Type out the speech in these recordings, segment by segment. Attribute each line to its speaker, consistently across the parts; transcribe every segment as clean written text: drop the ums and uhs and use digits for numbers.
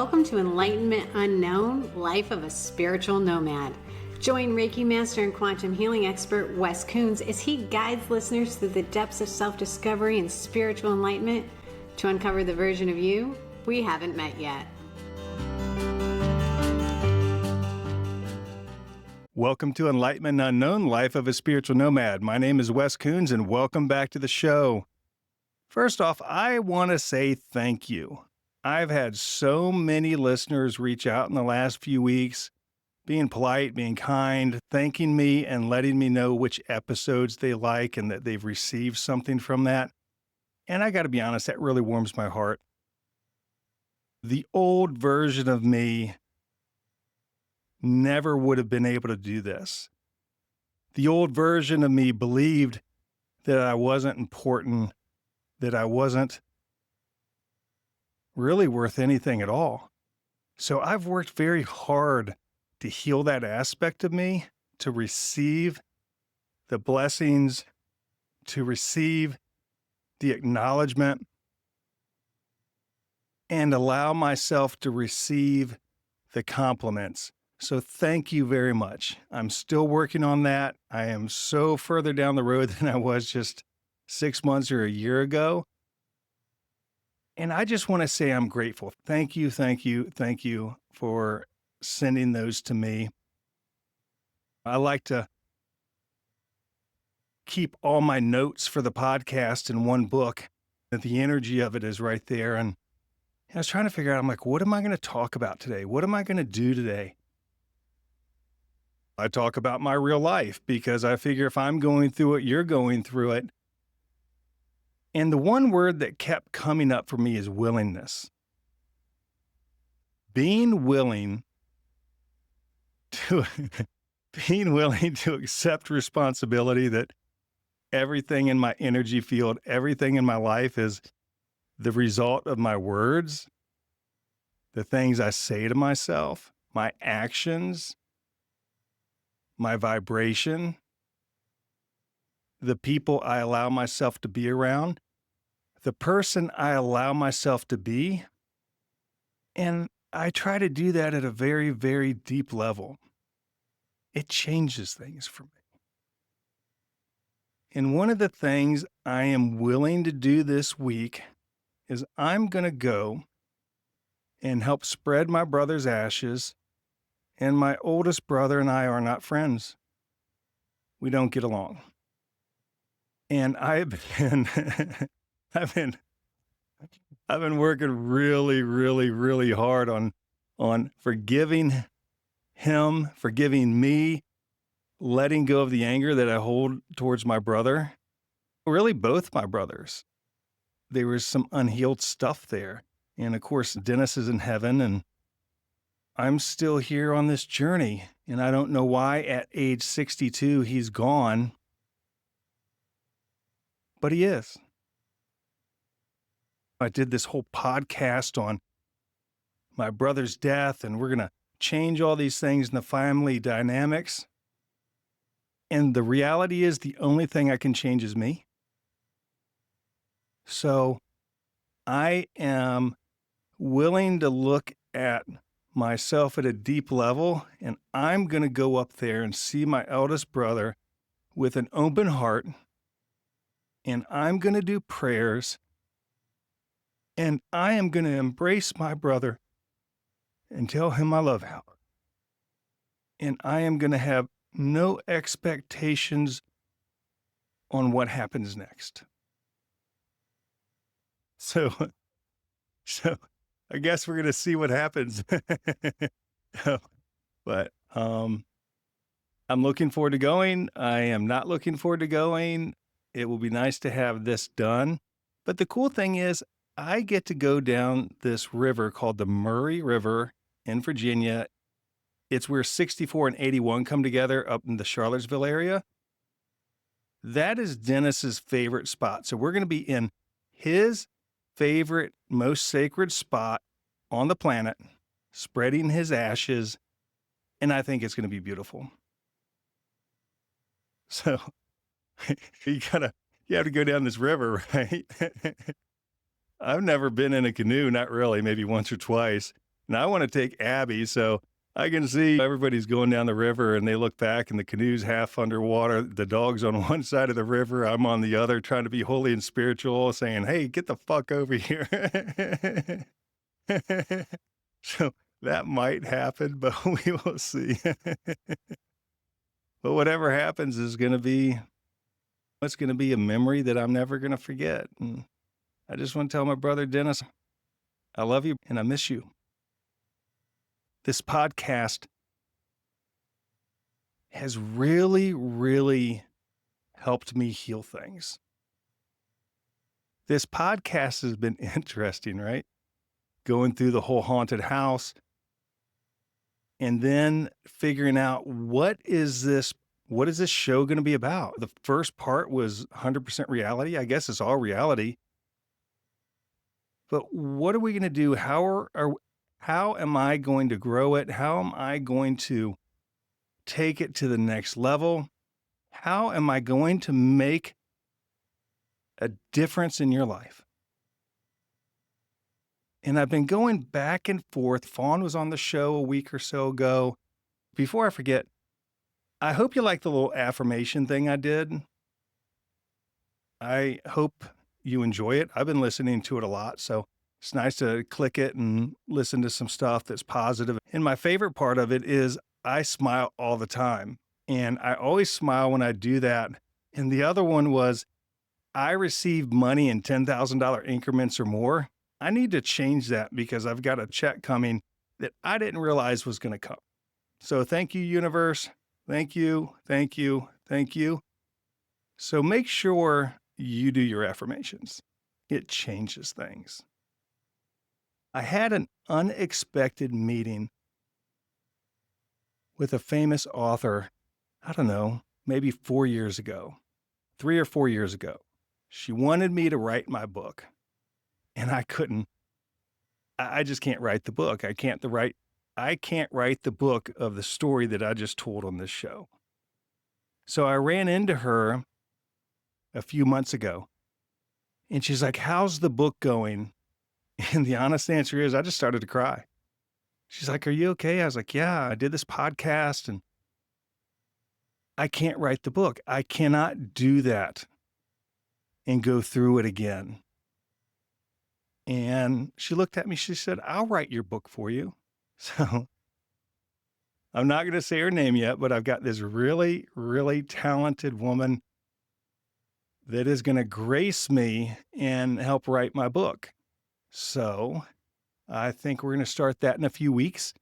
Speaker 1: welcome to Enlightenment Unknown Life of a Spiritual Nomad. Join Reiki Master and Quantum Healing expert Wes Koons as he guides listeners through the depths of self-discovery and spiritual enlightenment to uncover the version of you we haven't met yet.
Speaker 2: Welcome to Enlightenment Unknown Life of a Spiritual Nomad. My name is Wes Koons, and welcome back to the show. First off, I want to say thank you. I've had so many listeners reach out in the last few weeks, being polite, being kind, thanking me, and letting me know which episodes they like and that they've received something from that. And I got to be honest, that really warms my heart. The old version of me never would have been able to do this. The old version of me believed that I wasn't important, that I wasn't really worth anything at all. So I've worked very hard to heal that aspect of me, to receive the blessings, to receive the acknowledgement, and allow myself to receive the compliments. So thank you very much. I'm still working on that. I am so further down the road than I was just 6 months or a year ago. And I just want to say I'm grateful. Thank you, thank you, thank you for sending those to me. I like to keep all my notes for the podcast in one book. The energy of it is right there. And I was trying to figure out, I'm like, what am I going to talk about today? What am I going to do today? I talk about my real life because I figure if I'm going through it, you're going through it. And the one word that kept coming up for me is willingness. Being willing to accept responsibility that everything in my energy field, everything in my life is the result of my words, the things I say to myself, my actions, my vibration, the people I allow myself to be around, the person I allow myself to be. And I try to do that at a very, very deep level. It changes things for me. And one of the things I am willing to do this week is I'm going to go and help spread my brother's ashes. And my oldest brother and I are not friends. We don't get along. And I've been working really, really, really hard on forgiving him, forgiving me, letting go of the anger that I hold towards my brother. Really, both my brothers. There was some unhealed stuff there. And of course, Dennis is in heaven and I'm still here on this journey. And I don't know why at age 62 he's gone. But he is. I did this whole podcast on my brother's death, and we're going to change all these things in the family dynamics. And the reality is the only thing I can change is me. So I am willing to look at myself at a deep level, and I'm going to go up there and see my eldest brother with an open heart. And I'm going to do prayers, and I am going to embrace my brother and tell him I love him. And I am going to have no expectations on what happens next. So I guess we're going to see what happens. But I'm looking forward to going. I am not looking forward to going. It will be nice to have this done. But the cool thing is I get to go down this river called the Murray River in Virginia. It's where 64 and 81 come together up in the Charlottesville area. That is Dennis's favorite spot. So we're going to be in his favorite, most sacred spot on the planet, spreading his ashes. And I think it's going to be beautiful. So you have to go down this river, right? I've never been in a canoe, not really, maybe once or twice. And I want to take Abby, so I can see everybody's going down the river and they look back and the canoe's half underwater. The dog's on one side of the river. I'm on the other, trying to be holy and spiritual, saying, hey, get the fuck over here. So that might happen, but we will see. But whatever happens is going to be, it's going to be a memory that I'm never going to forget. And I just want to tell my brother, Dennis, I love you and I miss you. This podcast has really, really helped me heal things. This podcast has been interesting, right? Going through the whole haunted house and then figuring out what is this show going to be about? The first part was 100% reality. I guess it's all reality. But what are we going to do? How am I going to grow it? How am I going to take it to the next level? How am I going to make a difference in your life? And I've been going back and forth. Fawn was on the show a week or so ago. Before I forget, I hope you like the little affirmation thing I did. I hope you enjoy it. I've been listening to it a lot, so it's nice to click it and listen to some stuff that's positive. And my favorite part of it is I smile all the time. And I always smile when I do that. And the other one was I receive money in $10,000 increments or more. I need to change that because I've got a check coming that I didn't realize was going to come. So thank you, universe. Thank you, thank you, thank you. So make sure you do your affirmations. It changes things. I had an unexpected meeting with a famous author, I don't know, maybe 4 years ago, 3 or 4 years ago. She wanted me to write my book, and I couldn't. I just can't write the book. I can't write the book of the story that I just told on this show. So I ran into her a few months ago, and she's like, how's the book going? And the honest answer is I just started to cry. She's like, are you okay? I was like, yeah, I did this podcast and I can't write the book. I cannot do that and go through it again. And she looked at me, she said, I'll write your book for you. So I'm not going to say her name yet, but I've got this really, really talented woman that is going to grace me and help write my book. So I think we're going to start that in a few weeks.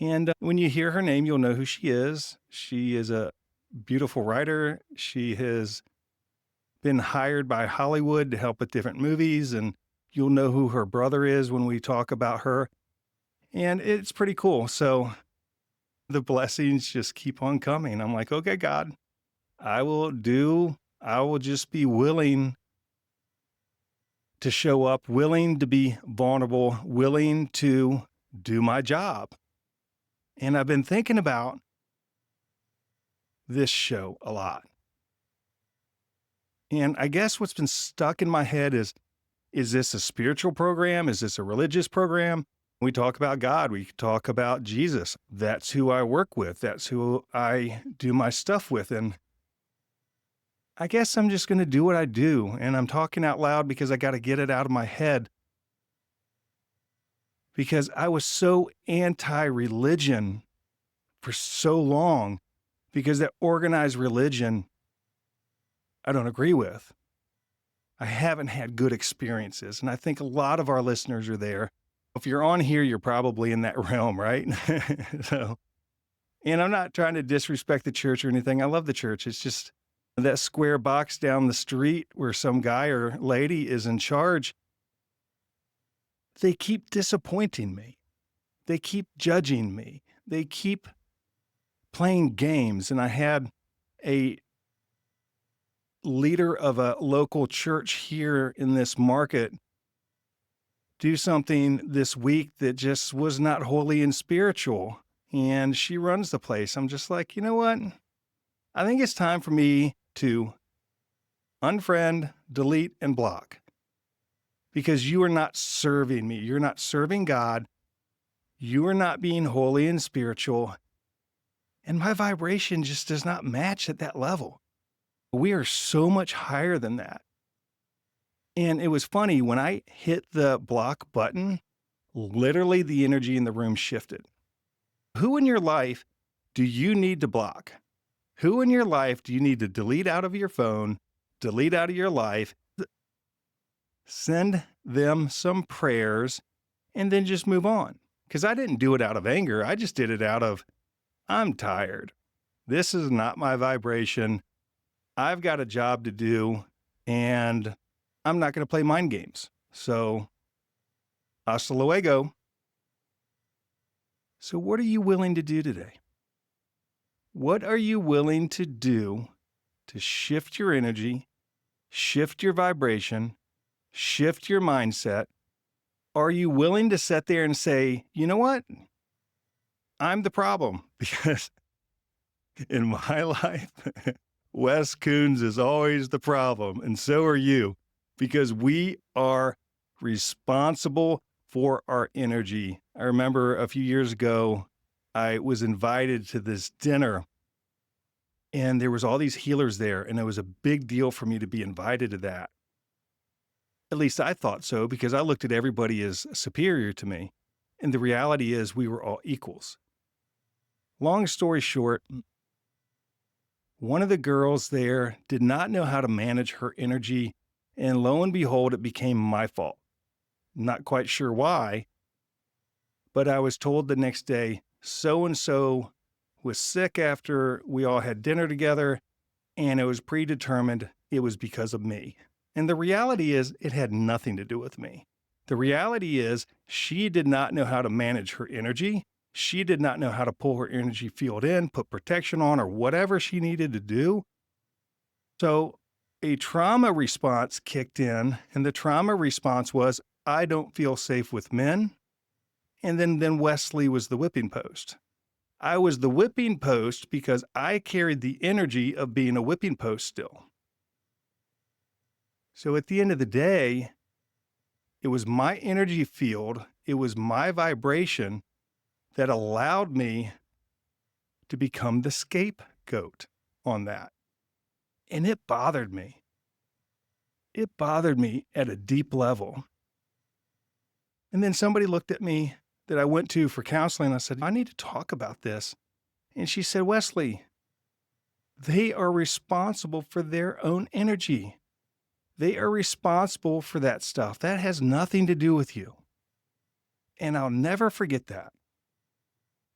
Speaker 2: And when you hear her name, you'll know who she is. She is a beautiful writer. She has been hired by Hollywood to help with different movies, and you'll know who her brother is when we talk about her. And it's pretty cool. So the blessings just keep on coming. I'm like, okay, God, I will just be willing to show up, willing to be vulnerable, willing to do my job. And I've been thinking about this show a lot. And I guess what's been stuck in my head is this a spiritual program? Is this a religious program? We talk about God. We talk about Jesus. That's who I work with. That's who I do my stuff with. And I guess I'm just going to do what I do. And I'm talking out loud because I got to get it out of my head. Because I was so anti-religion for so long, because that organized religion I don't agree with. I haven't had good experiences. And I think a lot of our listeners are there. If you're on here, you're probably in that realm, right? And I'm not trying to disrespect the church or anything. I love the church. It's just that square box down the street where some guy or lady is in charge. They keep disappointing me. They keep judging me. They keep playing games. And I had a leader of a local church here in this market do something this week that just was not holy and spiritual. And she runs the place. I'm just like, you know what? I think it's time for me to unfriend, delete, and block. Because you are not serving me. You're not serving God. You are not being holy and spiritual. And my vibration just does not match at that level. We are so much higher than that. And it was funny, when I hit the block button, literally the energy in the room shifted. Who in your life do you need to block? Who in your life do you need to delete out of your phone, delete out of your life, send them some prayers, and then just move on? Because I didn't do it out of anger. I just did it out of, I'm tired. This is not my vibration. I've got a job to do, and I'm not going to play mind games. So, hasta luego. So what are you willing to do today? What are you willing to do to shift your energy, shift your vibration, shift your mindset? Are you willing to sit there and say, you know what? I'm the problem? Because in my life, Wes Coons is always the problem, and so are you, because we are responsible for our energy. I remember a few years ago, I was invited to this dinner, and there was all these healers there, and it was a big deal for me to be invited to that. At least I thought so, because I looked at everybody as superior to me, and the reality is we were all equals. Long story short, one of the girls there did not know how to manage her energy, and lo and behold, it became my fault. Not quite sure why, but I was told the next day, so-and-so was sick after we all had dinner together, and it was predetermined it was because of me. And the reality is, it had nothing to do with me. The reality is, she did not know how to manage her energy. She did not know how to pull her energy field in, put protection on, or whatever she needed to do. So a trauma response kicked in, and the trauma response was, I don't feel safe with men. And then Wesley was the whipping post. I was the whipping post because I carried the energy of being a whipping post still. So at the end of the day, it was my energy field, it was my vibration that allowed me to become the scapegoat on that. And it bothered me. It bothered me at a deep level. And then somebody looked at me that I went to for counseling. I said, I need to talk about this. And she said, Wesley, they are responsible for their own energy. They are responsible for that stuff. That has nothing to do with you. And I'll never forget that.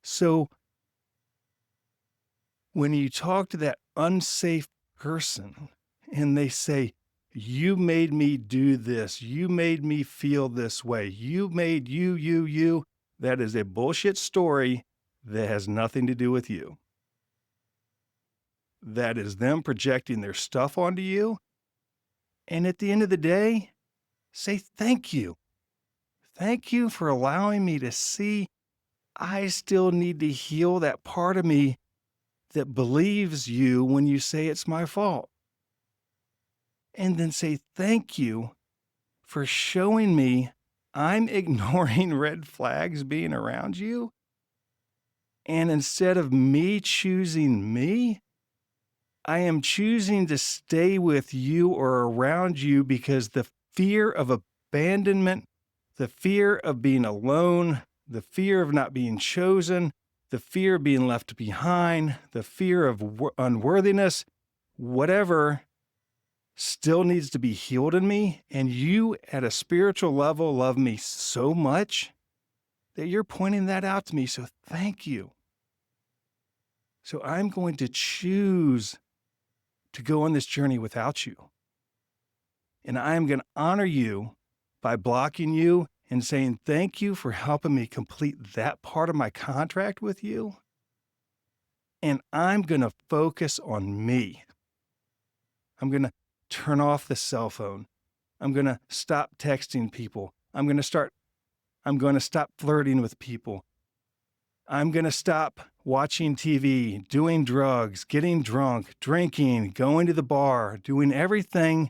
Speaker 2: So when you talk to that unsafe person and they say, you made me do this, you made me feel this way, you made you, that is a bullshit story that has nothing to do with you. That is them projecting their stuff onto you. And at the end of the day, say thank you. Thank you for allowing me to see I still need to heal that part of me that believes you when you say it's my fault. And then say thank you for showing me I'm ignoring red flags being around you. And instead of me choosing me, I am choosing to stay with you or around you because the fear of abandonment, the fear of being alone, the fear of not being chosen, the fear of being left behind, the fear of unworthiness, whatever, still needs to be healed in me. And you, at a spiritual level, love me so much that you're pointing that out to me. So thank you. So I'm going to choose to go on this journey without you. And I am going to honor you by blocking you and saying thank you for helping me complete that part of my contract with you. And I'm going to focus on me. I'm going to turn off the cell phone. I'm going to stop texting people. I'm going to stop flirting with people. I'm going to stop watching TV, doing drugs, getting drunk, drinking, going to the bar, doing everything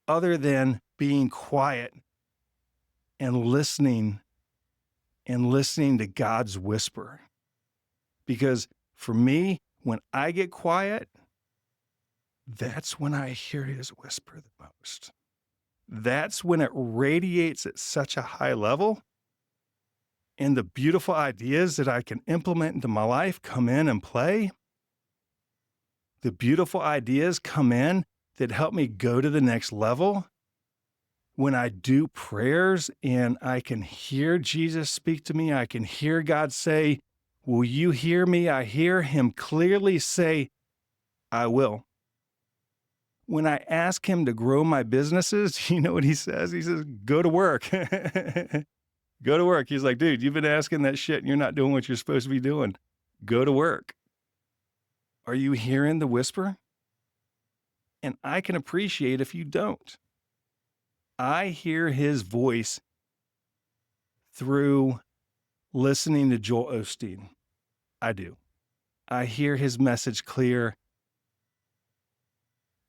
Speaker 2: other than being quiet and listening and listening to God's whisper. Because for me, when I get quiet, that's when I hear his whisper the most. That's when it radiates at such a high level, and the beautiful ideas that I can implement into my life come in and play. The beautiful ideas come in that help me go to the next level. When I do prayers and I can hear Jesus speak to me, I can hear God say, "Will you hear me?" I hear him clearly say, "I will." When I ask him to grow my businesses, you know what he says? He says, "Go to work." Go to work. He's like, "Dude, you've been asking that shit and you're not doing what you're supposed to be doing. Go to work." Are you hearing the whisper? And I can appreciate if you don't. I hear his voice through listening to Joel Osteen. I do. I hear his message clear.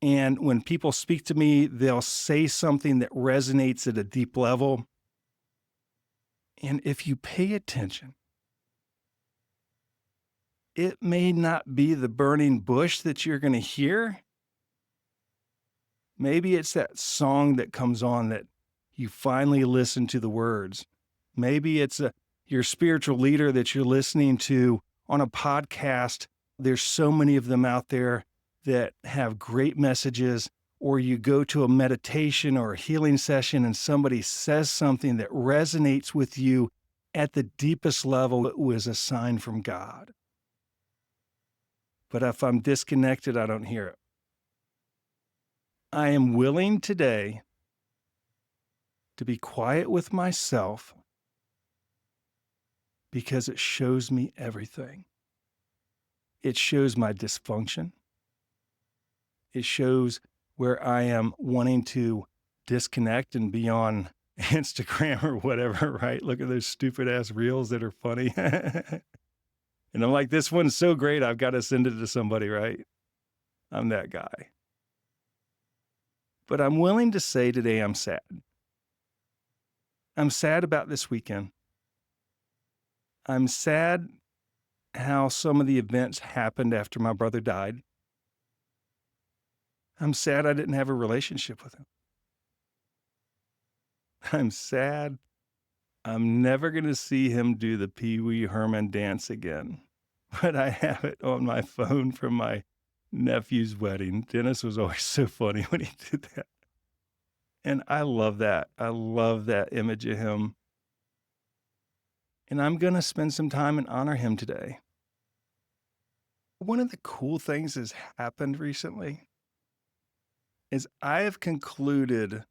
Speaker 2: And when people speak to me, they'll say something that resonates at a deep level. And if you pay attention, it may not be the burning bush that you're going to hear. Maybe it's that song that comes on that you finally listen to the words. Maybe it's your spiritual leader that you're listening to on a podcast. There's so many of them out there that have great messages, or you go to a meditation or a healing session and somebody says something that resonates with you at the deepest level. It was a sign from God. But if I'm disconnected, I don't hear it. I am willing today to be quiet with myself because it shows me everything. It shows my dysfunction. It shows where I am wanting to disconnect and be on Instagram or whatever, right? Look at those stupid ass reels that are funny. And I'm like, this one's so great, I've got to send it to somebody, right? I'm that guy. But I'm willing to say today I'm sad. I'm sad about this weekend. I'm sad how some of the events happened after my brother died. I'm sad I didn't have a relationship with him. I'm sad I'm never going to see him do the Pee Wee Herman dance again. But I have it on my phone from my nephew's wedding. Dennis was always so funny when he did that. And I love that. I love that image of him. And I'm going to spend some time and honor him today. One of the cool things that's happened recently is I have concluded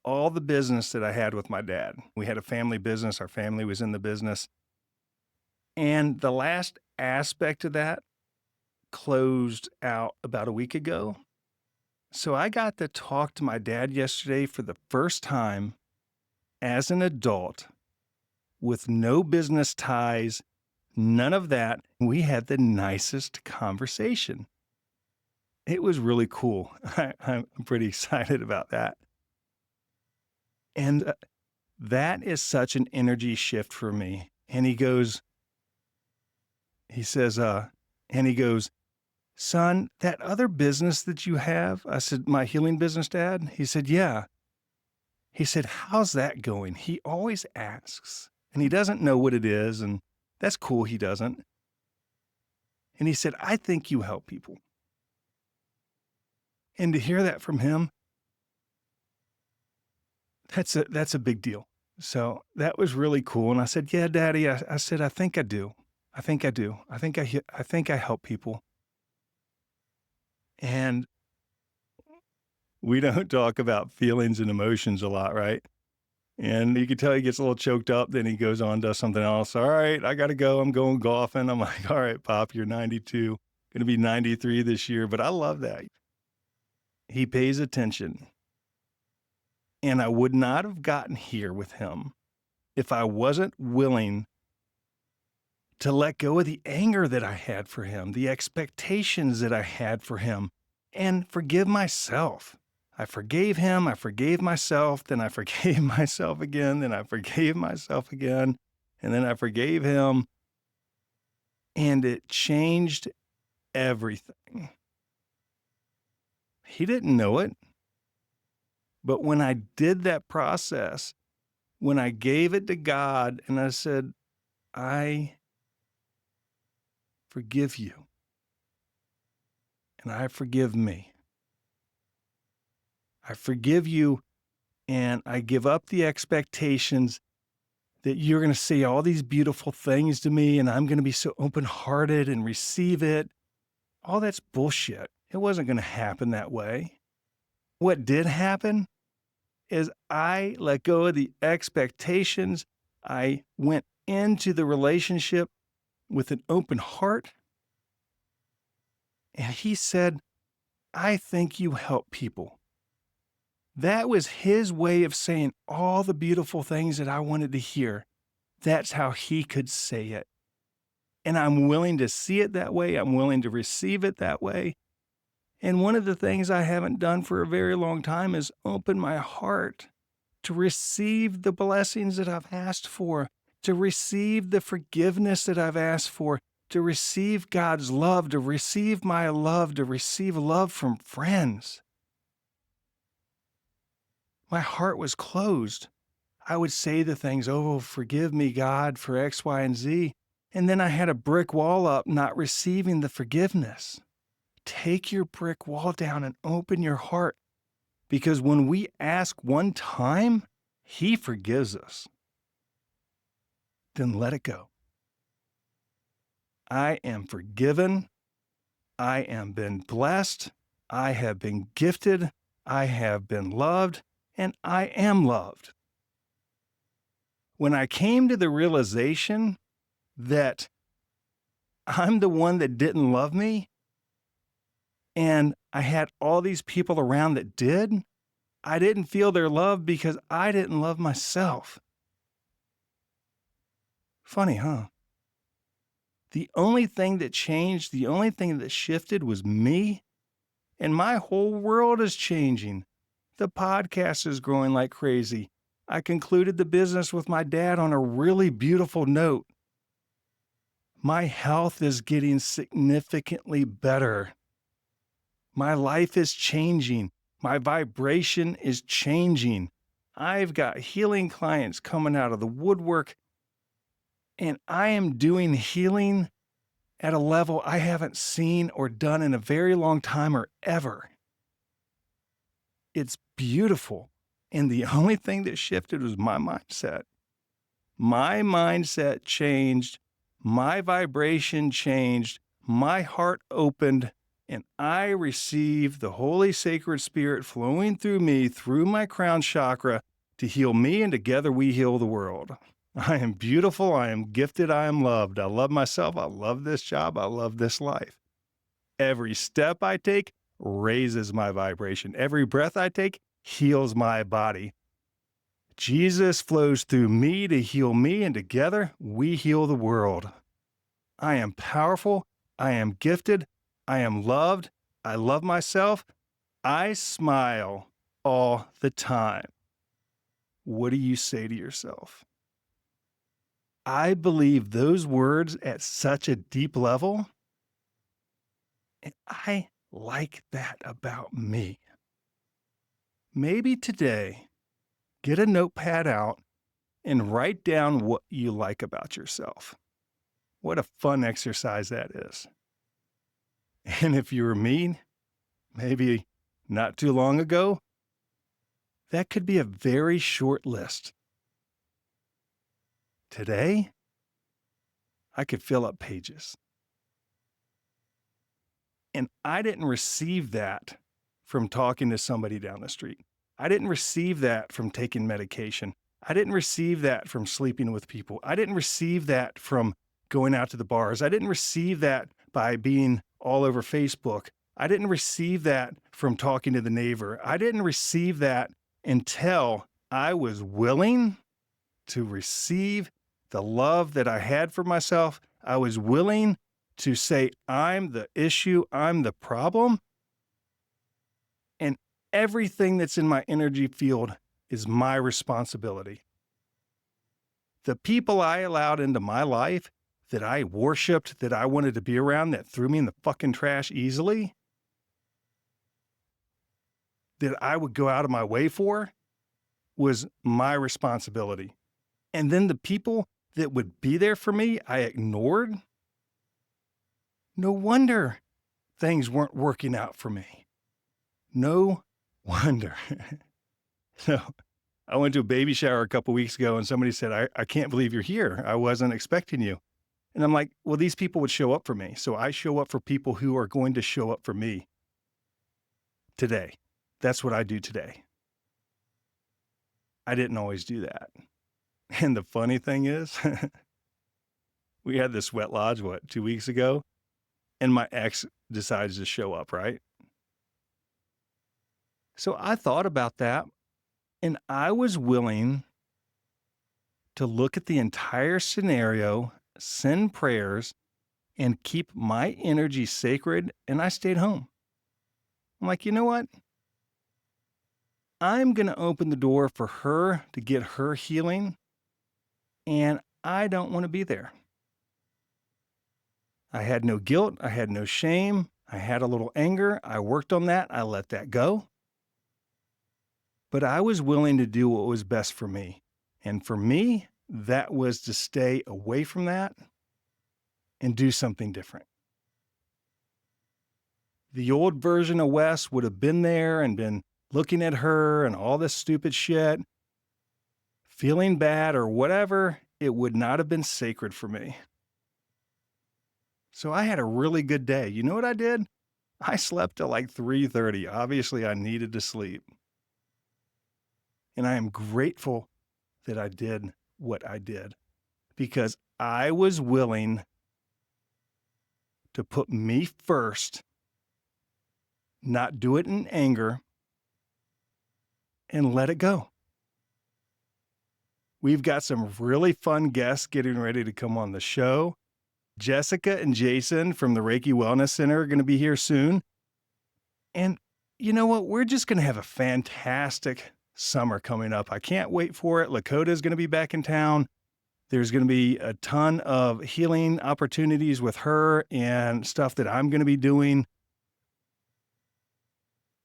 Speaker 2: all the business that I had with my dad. We had a family business. Our family was in the business. And the last aspect of that closed out about a week ago. So I got to talk to my dad yesterday for the first time as an adult with no business ties, none of that. We had the nicest conversation. It was really cool. I'm pretty excited about that. And that is such an energy shift for me. And he says, "Son, that other business that you have," I said, "My healing business, Dad?" He said, "Yeah." He said, "How's that going?" He always asks, and he doesn't know what it is, and that's cool, he doesn't. And he said, "I think you help people." And to hear that from him, that's a big deal. So that was really cool. And I said, "Yeah, Daddy," I said, "I think I do. I think I do. I think I help people." And we don't talk about feelings and emotions a lot, right? And you can tell he gets a little choked up. Then he goes on, does something else. "All right, I got to go. I'm going golfing." I'm like, "All right, Pop, you're 92, going to be 93 this year." But I love that. He pays attention. And I would not have gotten here with him if I wasn't willing to let go of the anger that I had for him, the expectations that I had for him, and forgive myself. I forgave him, I forgave myself, then I forgave myself again, then I forgave myself again. And then I forgave him, and it changed everything. He didn't know it. But when I did that process, when I gave it to God and I said, I forgive you, and I forgive me. I forgive you, and I give up the expectations that you're going to say all these beautiful things to me, and I'm going to be so open-hearted and receive it. All that's bullshit. It wasn't going to happen that way. What did happen is I let go of the expectations. I went into the relationship with an open heart. And he said, I think you help people. That was his way of saying all the beautiful things that I wanted to hear. That's how he could say it. And I'm willing to see it that way. I'm willing to receive it that way. And one of the things I haven't done for a very long time is open my heart to receive the blessings that I've asked for, to receive the forgiveness that I've asked for, to receive God's love, to receive my love, to receive love from friends. My heart was closed. I would say the things, oh, forgive me, God, for X, Y, and Z. And then I had a brick wall up, not receiving the forgiveness. Take your brick wall down and open your heart. Because when we ask one time, he forgives us. Then let it go. I am forgiven. I am been blessed. I have been gifted. I have been loved. And I am loved. When I came to the realization that I'm the one that didn't love me, and I had all these people around that did, I didn't feel their love because I didn't love myself. Funny, huh? The only thing that changed, the only thing that shifted was me, and my whole world is changing. The podcast is growing like crazy. I concluded the business with my dad on a really beautiful note. My health is getting significantly better. My life is changing. My vibration is changing. I've got healing clients coming out of the woodwork, and I am doing healing at a level I haven't seen or done in a very long time or ever. It's beautiful. And the only thing that shifted was my mindset. My mindset changed. My vibration changed. My heart opened. And I received the Holy Sacred Spirit flowing through me, through my crown chakra, to heal me, and together we heal the world. I am beautiful. I am gifted. I am loved. I love myself. I love this job. I love this life. Every step I take raises my vibration. Every breath I take heals my body. Jesus flows through me to heal me, and together we heal the world. I am powerful. I am gifted. I am loved. I love myself. I smile all the time. What do you say to yourself? I believe those words at such a deep level, and I like that about me. Maybe today, get a notepad out and write down what you like about yourself. What a fun exercise that is. And if you were me, maybe not too long ago, that could be a very short list. Today, I could fill up pages. And I didn't receive that from talking to somebody down the street. I didn't receive that from taking medication. I didn't receive that from sleeping with people. I didn't receive that from going out to the bars. I didn't receive that by being all over Facebook. I didn't receive that from talking to the neighbor. I didn't receive that until I was willing to receive the love that I had for myself. I was willing to say, I'm the issue, I'm the problem, and everything that's in my energy field is my responsibility. The people I allowed into my life that I worshiped, that I wanted to be around, that threw me in the fucking trash easily, that I would go out of my way for, was my responsibility. And then the people that would be there for me, I ignored. No wonder things weren't working out for me. No wonder. So I went to a baby shower a couple weeks ago and somebody said, I can't believe you're here. I wasn't expecting you. And I'm like, well, these people would show up for me. So I show up for people who are going to show up for me today. That's what I do today. I didn't always do that. And the funny thing is, we had the sweat lodge, 2 weeks ago? And my ex decides to show up, right? So I thought about that, and I was willing to look at the entire scenario, send prayers, and keep my energy sacred, and I stayed home. I'm like, you know what? I'm going to open the door for her to get her healing, and I don't want to be there. I had no guilt. I had no shame. I had a little anger. I worked on that. I let that go. But I was willing to do what was best for me. And for me, that was to stay away from that and do something different. The old version of Wes would have been there and been looking at her and all this stupid shit, feeling bad or whatever. It would not have been sacred for me. So I had a really good day. You know what I did? I slept till like 3:30. Obviously, I needed to sleep. And I am grateful that I did what I did because I was willing to put me first, not do it in anger, and let it go. We've got some really fun guests getting ready to come on the show. Jessica and Jason from the Reiki Wellness Center are going to be here soon. And you know what? We're just going to have a fantastic summer coming up. I can't wait for it. Lakota is going to be back in town. There's going to be a ton of healing opportunities with her and stuff that I'm going to be doing.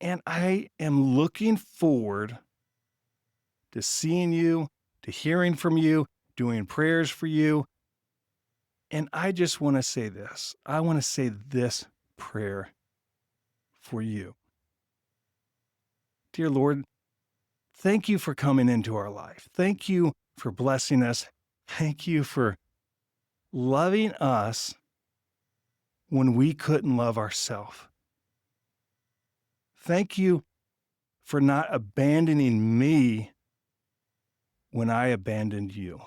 Speaker 2: And I am looking forward to seeing you, to hearing from you, doing prayers for you. And I just want to say this. I want to say this prayer for you. Dear Lord, thank you for coming into our life. Thank you for blessing us. Thank you for loving us when we couldn't love ourselves. Thank you for not abandoning me when I abandoned you.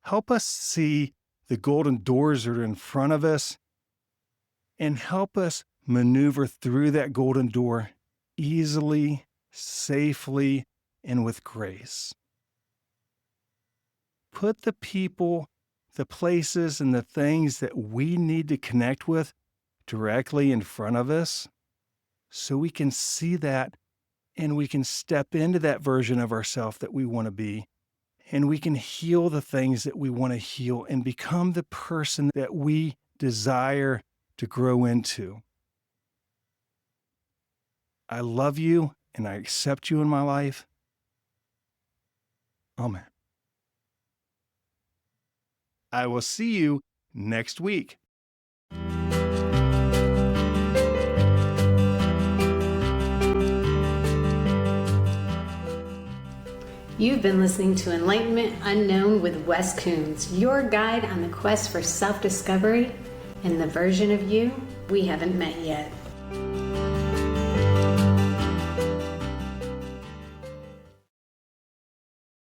Speaker 2: Help us see the golden doors that are in front of us and help us maneuver through that golden door easily, safely, and with grace. Put the people, the places, and the things that we need to connect with directly in front of us so we can see that and we can step into that version of ourselves that we want to be. And we can heal the things that we want to heal and become the person that we desire to grow into. I love you and I accept you in my life. Amen. I will see you next week.
Speaker 1: You've been listening to Enlightenment Unknown with Wes Koons, your guide on the quest for self-discovery and the version of you we haven't met yet.